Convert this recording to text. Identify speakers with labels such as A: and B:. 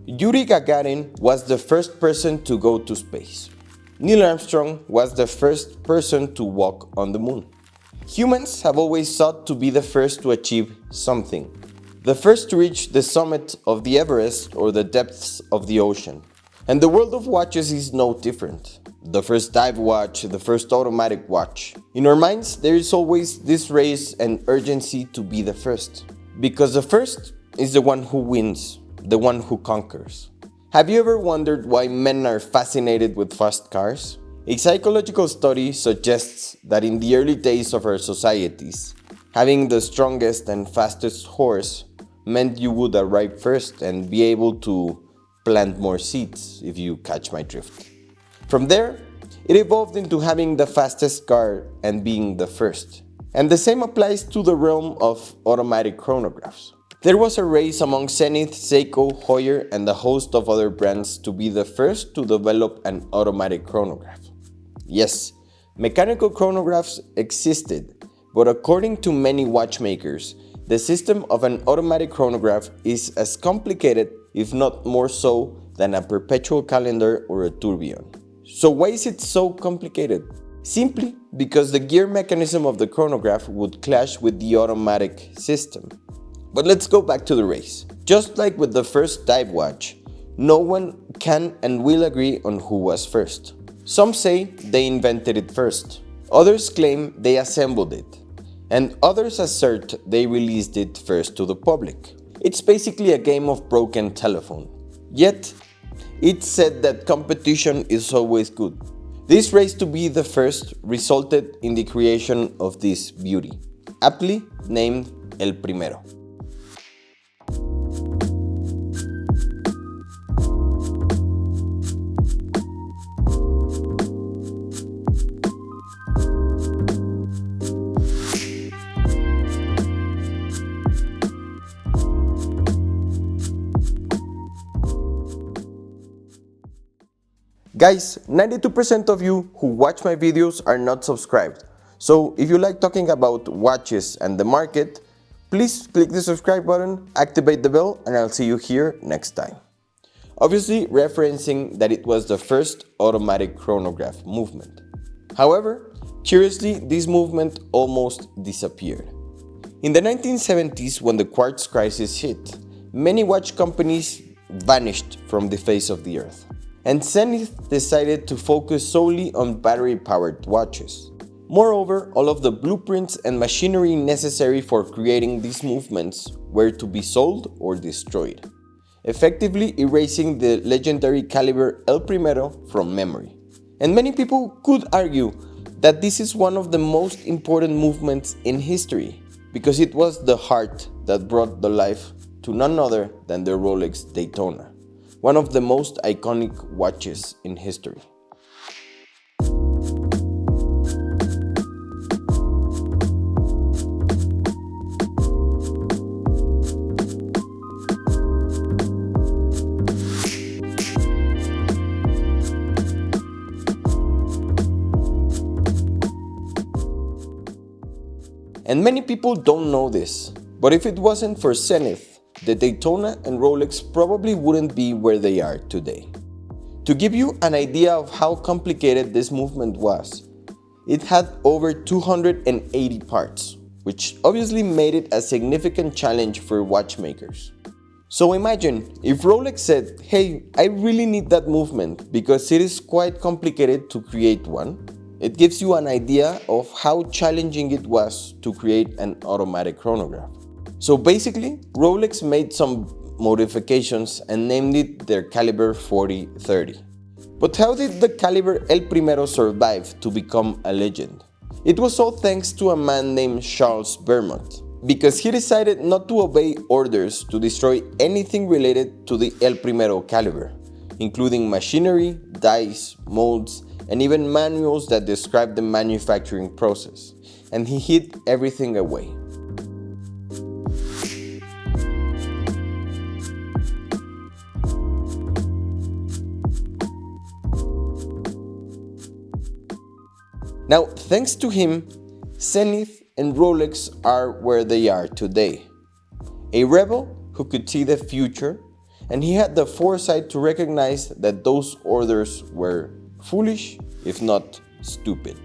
A: Yuri Gagarin was the first person to go to space. Neil Armstrong was the first person to walk on the moon. Humans have always sought to be the first to achieve something. The first to reach the summit of the Everest or the depths of the ocean. And the world of watches is no different. The first dive watch, the first automatic watch. In our minds, there is always this race and urgency to be the first. Because the first is the one who wins, the one who conquers. Have you ever wondered why men are fascinated with fast cars? A psychological study suggests that in the early days of our societies, having the strongest and fastest horse meant you would arrive first and be able to plant more seeds, if you catch my drift. From there, it evolved into having the fastest car and being the first. And the same applies to the realm of automatic chronographs. There was a race among Zenith, Seiko, Heuer, and a host of other brands to be the first to develop an automatic chronograph. Yes, mechanical chronographs existed, but according to many watchmakers, the system of an automatic chronograph is as complicated, if not more so, than a perpetual calendar or a tourbillon. So why is it so complicated? Simply because the gear mechanism of the chronograph would clash with the automatic system. But let's go back to the race. Just like with the first dive watch, no one can and will agree on who was first. Some say they invented it first. Others claim they assembled it. And others assert they released it first to the public. It's basically a game of broken telephone. Yet, it's said that competition is always good. This race to be the first resulted in the creation of this beauty, aptly named El Primero. Guys, 92% of you who watch my videos are not subscribed. So if you like talking about watches and the market, please click the subscribe button, activate the bell, and I'll see you here next time. Obviously referencing that it was the first automatic chronograph movement. However, curiously, this movement almost disappeared. In the 1970s, when the quartz crisis hit, many watch companies vanished from the face of the earth. And Zenith decided to focus solely on battery-powered watches. Moreover, all of the blueprints and machinery necessary for creating these movements were to be sold or destroyed, effectively erasing the legendary caliber El Primero from memory. And many people could argue that this is one of the most important movements in history, because it was the heart that brought the life to none other than the Rolex Daytona, one of the most iconic watches in history. And many people don't know this, but if it wasn't for Zenith, the Daytona and Rolex probably wouldn't be where they are today. To give you an idea of how complicated this movement was, it had over 280 parts, which obviously made it a significant challenge for watchmakers. So imagine if Rolex said, hey, I really need that movement because it is quite complicated to create one. It gives you an idea of how challenging it was to create an automatic chronograph. So basically, Rolex made some modifications and named it their caliber 4030. But how did the caliber El Primero survive to become a legend? It was all thanks to a man named Charles Bermond, because he decided not to obey orders to destroy anything related to the El Primero caliber, including machinery, dies, molds, and even manuals that describe the manufacturing process, and he hid everything away. Now, thanks to him, Zenith and Rolex are where they are today. A rebel who could see the future, and he had the foresight to recognize that those orders were foolish, if not stupid.